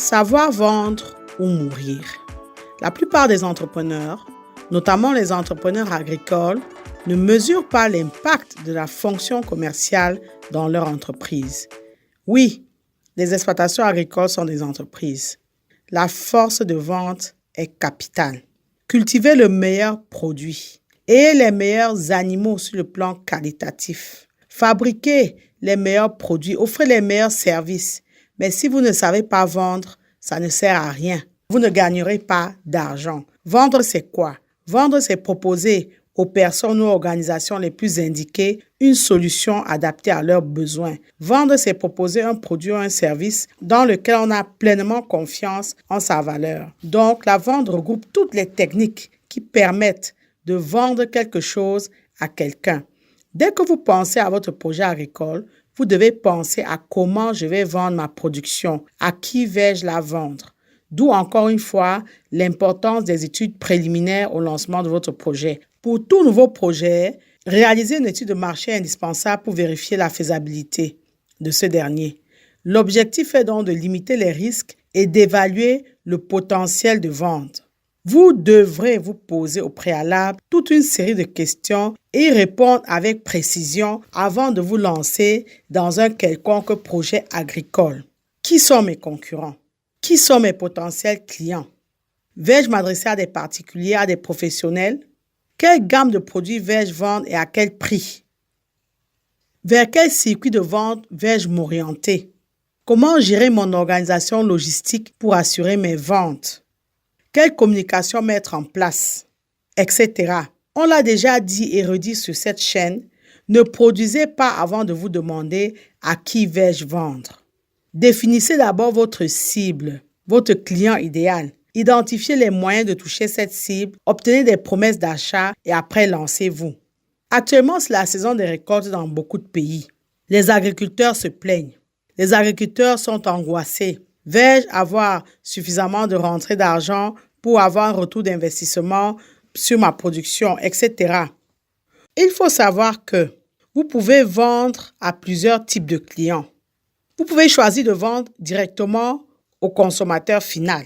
Savoir vendre ou mourir. La plupart des entrepreneurs, notamment les entrepreneurs agricoles, ne mesurent pas l'impact de la fonction commerciale dans leur entreprise. Oui, les exploitations agricoles sont des entreprises. La force de vente est capitale. Cultiver le meilleur produit et les meilleurs animaux sur le plan qualitatif. Fabriquer les meilleurs produits, offrir les meilleurs services. Mais si vous ne savez pas vendre, ça ne sert à rien. Vous ne gagnerez pas d'argent. Vendre, c'est quoi? Vendre, c'est proposer aux personnes ou organisations les plus indiquées une solution adaptée à leurs besoins. Vendre, c'est proposer un produit ou un service dans lequel on a pleinement confiance en sa valeur. Donc, la vente regroupe toutes les techniques qui permettent de vendre quelque chose à quelqu'un. Dès que vous pensez à votre projet agricole, vous devez penser à comment je vais vendre ma production, à qui vais-je la vendre. D'où encore une fois l'importance des études préliminaires au lancement de votre projet. Pour tout nouveau projet, réaliser une étude de marché est indispensable pour vérifier la faisabilité de ce dernier. L'objectif est donc de limiter les risques et d'évaluer le potentiel de vente. Vous devrez vous poser au préalable toute une série de questions et y répondre avec précision avant de vous lancer dans un quelconque projet agricole. Qui sont mes concurrents? Qui sont mes potentiels clients? Vais-je m'adresser à des particuliers, à des professionnels? Quelle gamme de produits vais-je vendre et à quel prix? Vers quel circuit de vente vais-je m'orienter? Comment gérer mon organisation logistique pour assurer mes ventes? Quelle communication mettre en place? Etc. On l'a déjà dit et redit sur cette chaîne, ne produisez pas avant de vous demander à qui vais-je vendre. Définissez d'abord votre cible, votre client idéal. Identifiez les moyens de toucher cette cible, obtenez des promesses d'achat et après lancez-vous. Actuellement, c'est la saison des récoltes dans beaucoup de pays. Les agriculteurs se plaignent. Les agriculteurs sont angoissés. Vais-je avoir suffisamment de rentrées d'argent pour avoir un retour d'investissement sur ma production, etc. Il faut savoir que vous pouvez vendre à plusieurs types de clients. Vous pouvez choisir de vendre directement au consommateur final.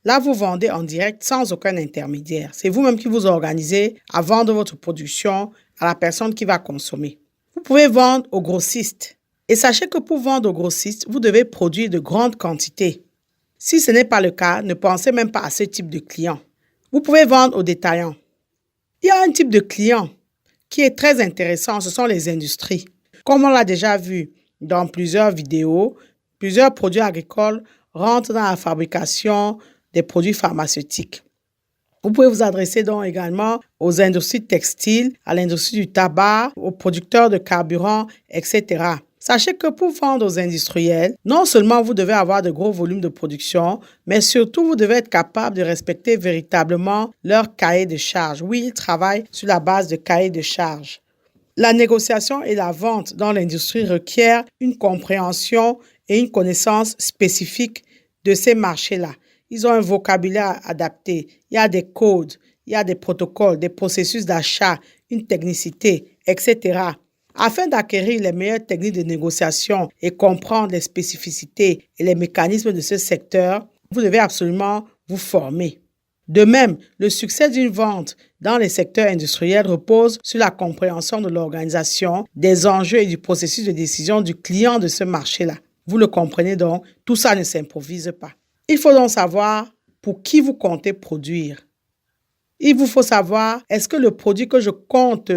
Là, vous vendez en direct sans aucun intermédiaire. C'est vous-même qui vous organisez à vendre votre production à la personne qui va consommer. Vous pouvez vendre aux grossistes. Et sachez que pour vendre aux grossistes, vous devez produire de grandes quantités. Si ce n'est pas le cas, ne pensez même pas à ce type de client. Vous pouvez vendre aux détaillants. Il y a un type de client qui est très intéressant, ce sont les industries. Comme on l'a déjà vu dans plusieurs vidéos, plusieurs produits agricoles rentrent dans la fabrication des produits pharmaceutiques. Vous pouvez vous adresser donc également aux industries textiles, à l'industrie du tabac, aux producteurs de carburant, etc. Sachez que pour vendre aux industriels, non seulement vous devez avoir de gros volumes de production, mais surtout vous devez être capable de respecter véritablement leur cahier de charges. Oui, ils travaillent sur la base de cahier de charges. La négociation et la vente dans l'industrie requièrent une compréhension et une connaissance spécifique de ces marchés-là. Ils ont un vocabulaire adapté. Il y a des codes, il y a des protocoles, des processus d'achat, une technicité, etc. Afin d'acquérir les meilleures techniques de négociation et comprendre les spécificités et les mécanismes de ce secteur, vous devez absolument vous former. De même, le succès d'une vente dans les secteurs industriels repose sur la compréhension de l'organisation, des enjeux et du processus de décision du client de ce marché-là. Vous le comprenez donc, tout ça ne s'improvise pas. Il faut donc savoir pour qui vous comptez produire. Il vous faut savoir, est-ce que le produit que je compte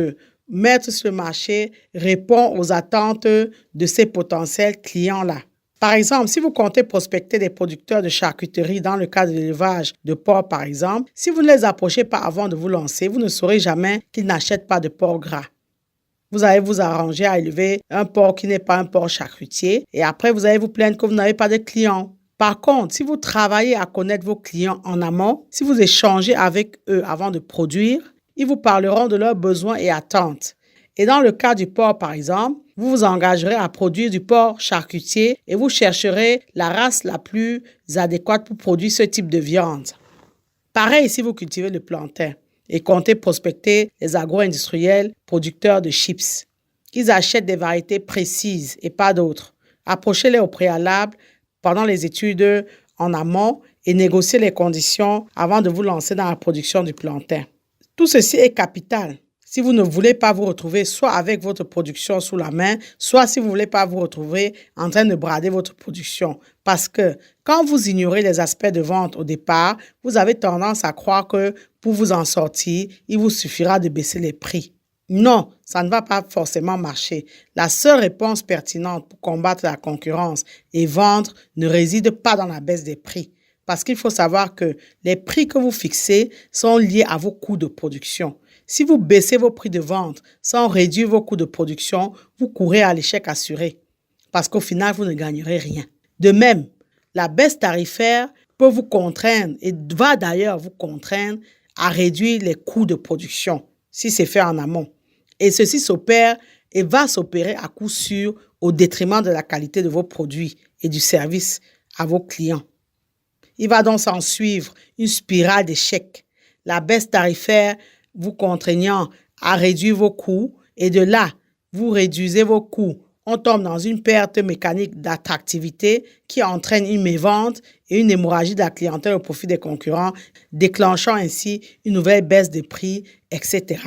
mettre sur le marché répond aux attentes de ces potentiels clients-là. Par exemple, si vous comptez prospecter des producteurs de charcuterie dans le cadre de l'élevage de porc, par exemple, si vous ne les approchez pas avant de vous lancer, vous ne saurez jamais qu'ils n'achètent pas de porc gras. Vous allez vous arranger à élever un porc qui n'est pas un porc charcutier et après vous allez vous plaindre que vous n'avez pas de clients. Par contre, si vous travaillez à connaître vos clients en amont, si vous échangez avec eux avant de produire, ils vous parleront de leurs besoins et attentes. Et dans le cas du porc, par exemple, vous vous engagerez à produire du porc charcutier et vous chercherez la race la plus adéquate pour produire ce type de viande. Pareil si vous cultivez le plantain et comptez prospecter les agro-industriels producteurs de chips. Ils achètent des variétés précises et pas d'autres. Approchez-les au préalable pendant les études en amont et négocier les conditions avant de vous lancer dans la production du plantain. Tout ceci est capital si vous ne voulez pas vous retrouver soit avec votre production sous la main, soit si vous ne voulez pas vous retrouver en train de brader votre production. Parce que quand vous ignorez les aspects de vente au départ, vous avez tendance à croire que pour vous en sortir, il vous suffira de baisser les prix. Non, ça ne va pas forcément marcher. La seule réponse pertinente pour combattre la concurrence et vendre ne réside pas dans la baisse des prix. Parce qu'il faut savoir que les prix que vous fixez sont liés à vos coûts de production. Si vous baissez vos prix de vente sans réduire vos coûts de production, vous courez à l'échec assuré. Parce qu'au final, vous ne gagnerez rien. De même, la baisse tarifaire peut vous contraindre et va d'ailleurs vous contraindre à réduire les coûts de production si c'est fait en amont. Et ceci s'opère et va s'opérer à coup sûr au détriment de la qualité de vos produits et du service à vos clients. Il va donc s'en suivre une spirale d'échecs. La baisse tarifaire vous contraignant à réduire vos coûts et de là, vous réduisez vos coûts. On tombe dans une perte mécanique d'attractivité qui entraîne une mévente et une hémorragie de la clientèle au profit des concurrents, déclenchant ainsi une nouvelle baisse de prix, etc.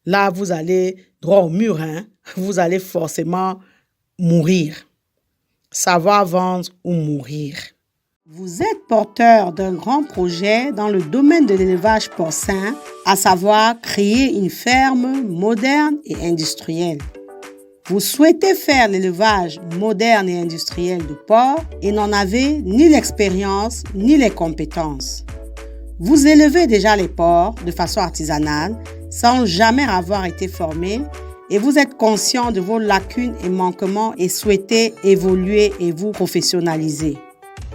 Là, vous allez droit au mur, vous allez forcément mourir. Savoir vendre ou mourir. Vous êtes porteur d'un grand projet dans le domaine de l'élevage porcin, à savoir créer une ferme moderne et industrielle. Vous souhaitez faire l'élevage moderne et industriel de porcs et n'en avez ni l'expérience ni les compétences. Vous élevez déjà les porcs de façon artisanale sans jamais avoir été formé et vous êtes conscient de vos lacunes et manquements et souhaitez évoluer et vous professionnaliser.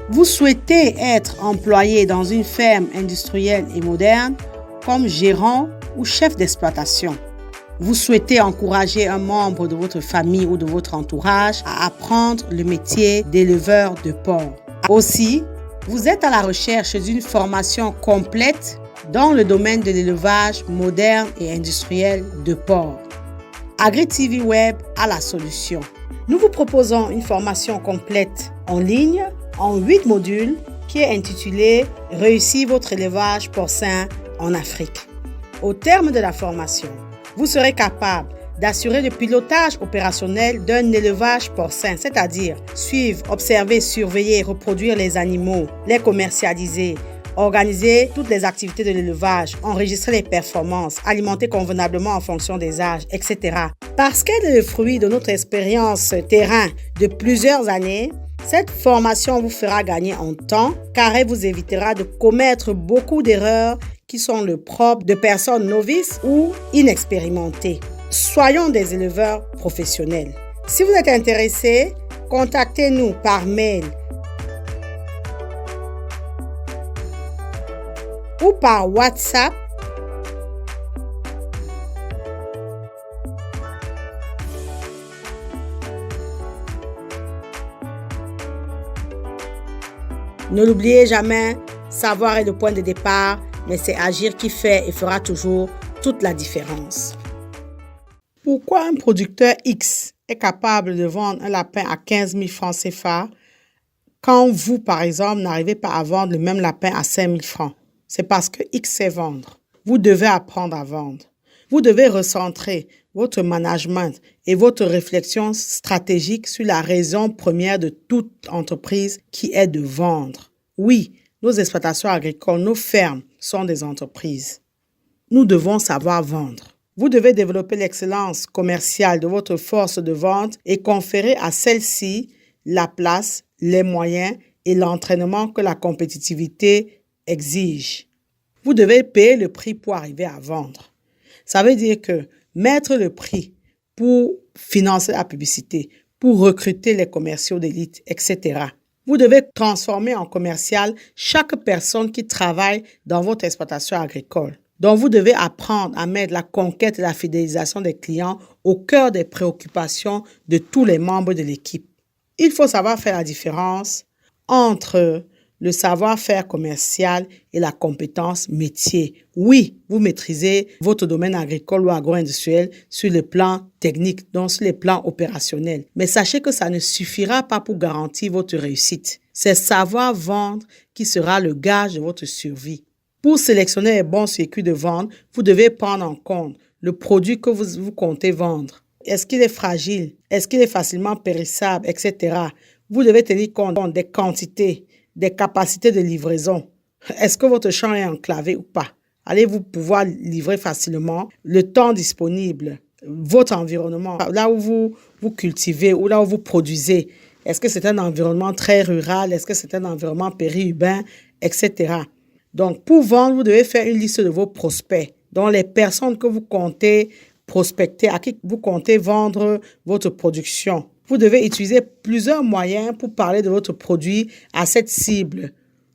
Vous souhaitez être employé dans une ferme industrielle et moderne comme gérant ou chef d'exploitation. Vous souhaitez encourager un membre de votre famille ou de votre entourage à apprendre le métier d'éleveur de porcs. Aussi, vous êtes à la recherche d'une formation complète dans le domaine de l'élevage moderne et industriel de porcs. AgriTV Web a la solution. Nous vous proposons une formation complète en ligne en 8 modules qui est intitulée « Réussir votre élevage porcin en Afrique ». Au terme de la formation, vous serez capable d'assurer le pilotage opérationnel d'un élevage porcin, c'est-à-dire suivre, observer, surveiller, reproduire les animaux, les commercialiser, organiser toutes les activités de l'élevage, enregistrer les performances, alimenter convenablement en fonction des âges, etc. Parce qu'elle est le fruit de notre expérience terrain de plusieurs années, cette formation vous fera gagner en temps car elle vous évitera de commettre beaucoup d'erreurs qui sont le propre de personnes novices ou inexpérimentées. Soyons des éleveurs professionnels. Si vous êtes intéressé, contactez-nous par mail ou par WhatsApp Ne l'oubliez jamais, savoir est le point de départ, mais c'est agir qui fait et fera toujours toute la différence. Pourquoi un producteur X est capable de vendre un lapin à 15 000 francs CFA quand vous, par exemple, n'arrivez pas à vendre le même lapin à 5 000 francs? C'est parce que X sait vendre. Vous devez apprendre à vendre. Vous devez recentrer votre management et votre réflexion stratégique sur la raison première de toute entreprise qui est de vendre. Oui, nos exploitations agricoles, nos fermes sont des entreprises. Nous devons savoir vendre. Vous devez développer l'excellence commerciale de votre force de vente et conférer à celle-ci la place, les moyens et l'entraînement que la compétitivité exige. Vous devez payer le prix pour arriver à vendre. Ça veut dire que mettre le prix pour financer la publicité, pour recruter les commerciaux d'élite, etc. Vous devez transformer en commercial chaque personne qui travaille dans votre exploitation agricole. Donc, vous devez apprendre à mettre la conquête et la fidélisation des clients au cœur des préoccupations de tous les membres de l'équipe. Il faut savoir faire la différence entre le savoir-faire commercial et la compétence métier. Oui, vous maîtrisez votre domaine agricole ou agro-industriel sur le plan technique, donc sur les plans opérationnels. Mais sachez que ça ne suffira pas pour garantir votre réussite. C'est savoir vendre qui sera le gage de votre survie. Pour sélectionner les bons circuits de vente, vous devez prendre en compte le produit que vous comptez vendre. Est-ce qu'il est fragile? Est-ce qu'il est facilement périssable, etc. Vous devez tenir compte des quantités, des capacités de livraison. Est-ce que votre champ est enclavé ou pas? Allez-vous pouvoir livrer facilement? Le temps disponible, votre environnement, là où vous cultivez ou là où vous produisez. Est-ce que c'est un environnement très rural? Est-ce que c'est un environnement périurbain, etc. Donc, pour vendre, vous devez faire une liste de vos prospects, dont les personnes que vous comptez prospecter, à qui vous comptez vendre votre production. Vous devez utiliser plusieurs moyens pour parler de votre produit à cette cible,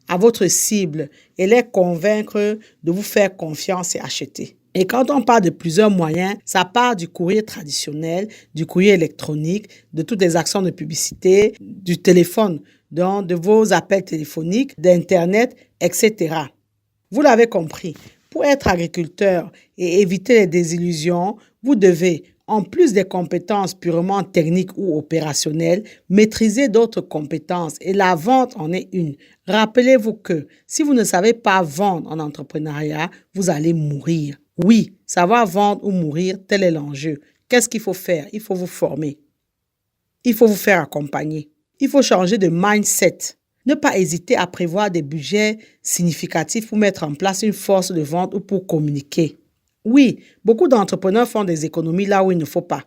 à votre cible, et les convaincre de vous faire confiance et acheter. Et quand on parle de plusieurs moyens, ça part du courrier traditionnel, du courrier électronique, de toutes les actions de publicité, du téléphone, donc de vos appels téléphoniques, d'Internet, etc. Vous l'avez compris. Pour être agriculteur et éviter les désillusions, vous devez, en plus des compétences purement techniques ou opérationnelles, maîtriser d'autres compétences et la vente en est une. Rappelez-vous que si vous ne savez pas vendre en entrepreneuriat, vous allez mourir. Oui, savoir vendre ou mourir, tel est l'enjeu. Qu'est-ce qu'il faut faire? Il faut vous former. Il faut vous faire accompagner. Il faut changer de mindset. Ne pas hésiter à prévoir des budgets significatifs pour mettre en place une force de vente ou pour communiquer. Oui, beaucoup d'entrepreneurs font des économies là où il ne faut pas.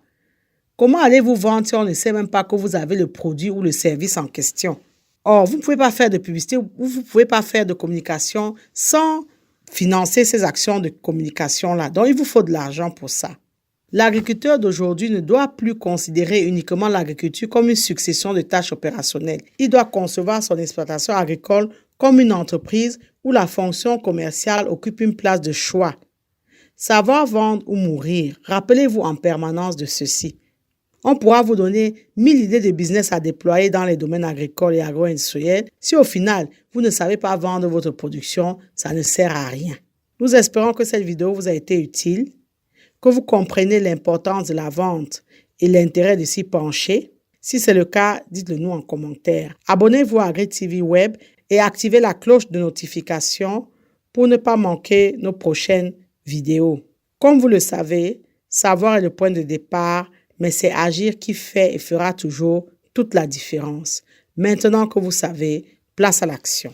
Comment allez-vous vendre si on ne sait même pas que vous avez le produit ou le service en question? Or, vous ne pouvez pas faire de publicité ou vous ne pouvez pas faire de communication sans financer ces actions de communication-là. Donc, il vous faut de l'argent pour ça. L'agriculteur d'aujourd'hui ne doit plus considérer uniquement l'agriculture comme une succession de tâches opérationnelles. Il doit concevoir son exploitation agricole comme une entreprise où la fonction commerciale occupe une place de choix. Savoir vendre ou mourir, rappelez-vous en permanence de ceci. On pourra vous donner 1000 idées de business à déployer dans les domaines agricoles et agro-industriels. Si au final, vous ne savez pas vendre votre production, ça ne sert à rien. Nous espérons que cette vidéo vous a été utile, que vous comprenez l'importance de la vente et l'intérêt de s'y pencher. Si c'est le cas, dites-le nous en commentaire. Abonnez-vous à AgriTV Web et activez la cloche de notification pour ne pas manquer nos prochaines vidéos. Comme vous le savez, savoir est le point de départ, mais c'est agir qui fait et fera toujours toute la différence. Maintenant que vous savez, place à l'action.